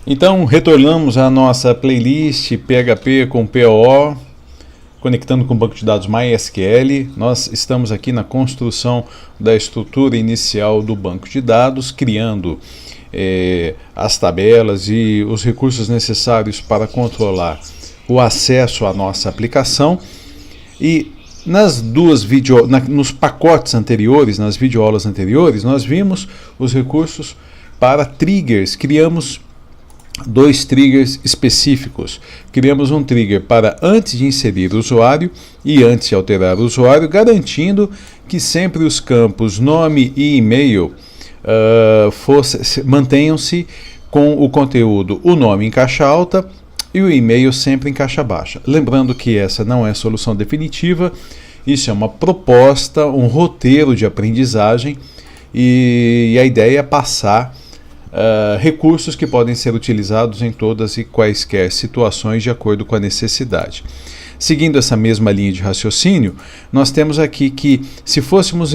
Então, retornamos à nossa playlist PHP com PO, conectando com o banco de dados MySQL. Nós estamos aqui na construção da estrutura inicial do banco de dados, criando as tabelas e os recursos necessários para controlar o acesso à nossa aplicação. E nos pacotes anteriores, nas videoaulas anteriores, nós vimos os recursos para triggers. Criamos dois triggers específicos. Criamos um trigger para antes de inserir o usuário e antes de alterar o usuário, garantindo que sempre os campos nome e e-mail mantenham-se com o conteúdo, o nome em caixa alta e o e-mail sempre em caixa baixa. Lembrando que essa não é a solução definitiva, isso é uma proposta, um roteiro de aprendizagem, e a ideia é passar recursos que podem ser utilizados em todas e quaisquer situações de acordo com a necessidade. Seguindo essa mesma linha de raciocínio, nós temos aqui que se fôssemos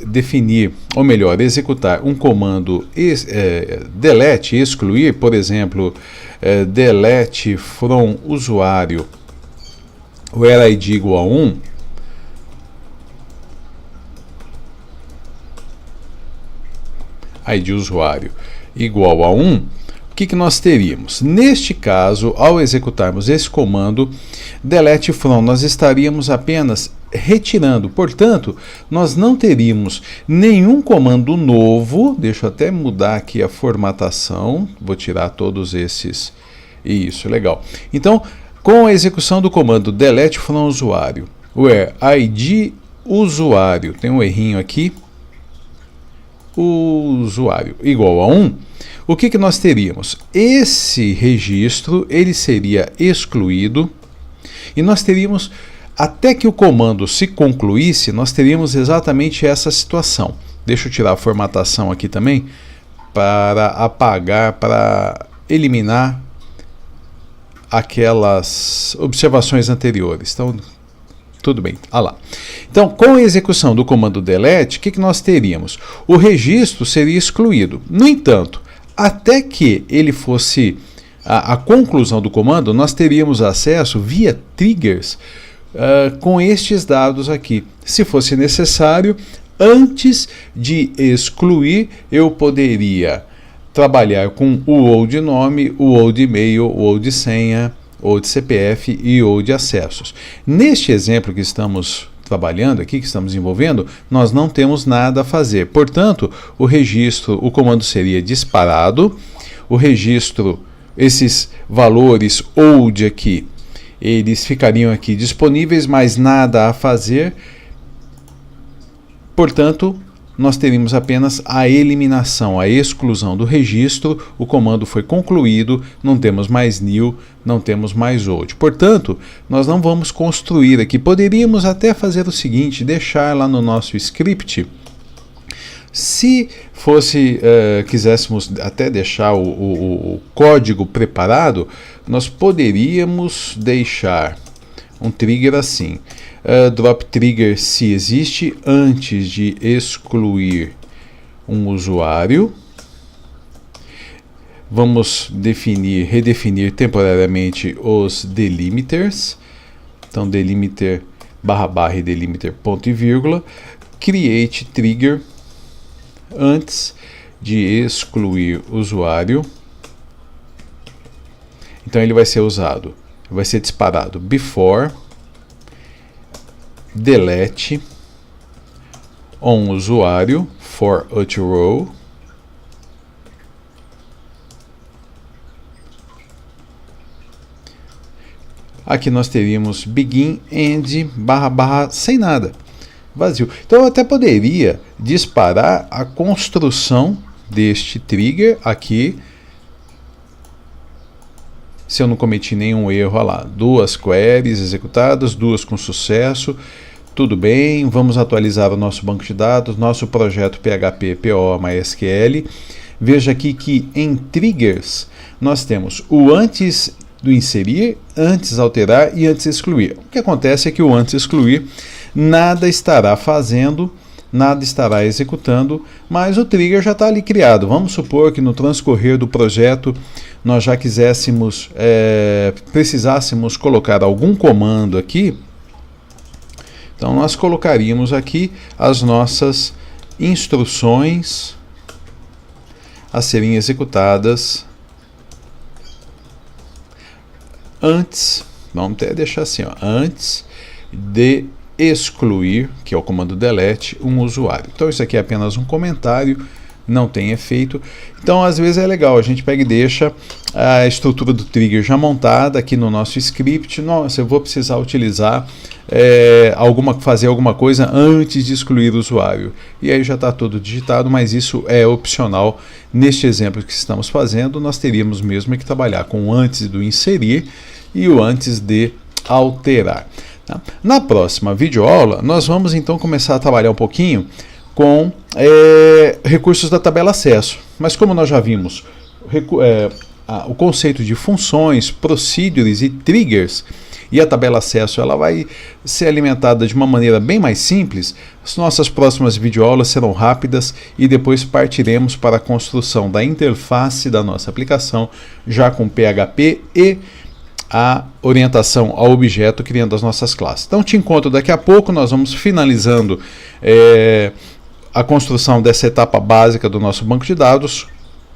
definir, ou melhor, executar um comando delete, excluir, por exemplo, delete from usuário where id igual a 1, id usuário igual a 1, o que nós teríamos? Neste caso, ao executarmos esse comando delete from, nós estaríamos apenas retirando, portanto, nós não teríamos nenhum comando novo. Deixa eu até mudar aqui a formatação, vou tirar todos esses, isso, legal. Então, com a execução do comando delete from usuário, where id usuário, tem um errinho aqui, usuário igual a 1, o que nós teríamos? Esse registro ele seria excluído e nós teríamos, até que o comando se concluísse, nós teríamos exatamente essa situação. Deixa eu tirar a formatação aqui também para apagar, para eliminar aquelas observações anteriores. Então, tudo bem, lá. Então, com a execução do comando delete, o que nós teríamos? O registro seria excluído. No entanto, até que ele fosse a conclusão do comando, nós teríamos acesso via triggers com estes dados aqui. Se fosse necessário, antes de excluir, eu poderia trabalhar com o old nome, o old e-mail, o old senha, ou de CPF e ou de acessos. Neste exemplo que estamos trabalhando aqui, que estamos envolvendo, nós não temos nada a fazer. Portanto, o registro, o comando seria disparado, o registro, esses valores old aqui, eles ficariam aqui disponíveis, mas nada a fazer. Portanto, nós teríamos apenas a eliminação, a exclusão do registro, o comando foi concluído, não temos mais new, não temos mais old. Portanto, nós não vamos construir aqui. Poderíamos até fazer o seguinte, deixar lá no nosso script, se fosse, quiséssemos até deixar o código preparado, nós poderíamos deixar um trigger assim. Drop trigger se existe antes de excluir um usuário. Vamos redefinir temporariamente os delimiters. Então, delimiter // e delimiter ponto e vírgula. Create trigger antes de excluir o usuário. Então, ele vai ser usado, vai ser disparado before delete on usuário for each row aqui nós teríamos begin, end, // sem nada, vazio. Então eu até poderia disparar a construção deste trigger aqui, se eu não cometi nenhum erro. Olha lá, 2 queries executadas, 2 com sucesso, tudo bem. Vamos atualizar o nosso banco de dados, nosso projeto PHP PO MySQL. Veja aqui que em triggers nós temos o antes do inserir, antes alterar e antes excluir. O que acontece é que o antes excluir nada estará fazendo nada estará executando, mas o trigger já está ali criado. Vamos supor que no transcorrer do projeto nós já precisássemos colocar algum comando aqui. Então nós colocaríamos aqui as nossas instruções a serem executadas antes, vamos até deixar assim, ó, antes de excluir, que é o comando delete, um usuário. Então isso aqui é apenas um comentário, não tem efeito. Então às vezes é legal, a gente pega e deixa a estrutura do trigger já montada aqui no nosso script. Nossa, eu vou precisar utilizar fazer alguma coisa antes de excluir o usuário. E aí já está tudo digitado, mas isso é opcional. Neste exemplo que estamos fazendo, nós teríamos mesmo que trabalhar com o antes do inserir e o antes de alterar. Tá? Na próxima videoaula, nós vamos então começar a trabalhar um pouquinho com recursos da tabela acesso. Mas como nós já vimos o conceito de funções, procedures e triggers, e a tabela acesso ela vai ser alimentada de uma maneira bem mais simples, as nossas próximas videoaulas serão rápidas e depois partiremos para a construção da interface da nossa aplicação, já com PHP e a orientação ao objeto, criando as nossas classes. Então te encontro daqui a pouco, nós vamos finalizando a construção dessa etapa básica do nosso banco de dados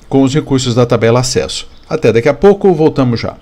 com os recursos da tabela acesso. Até daqui a pouco, voltamos já.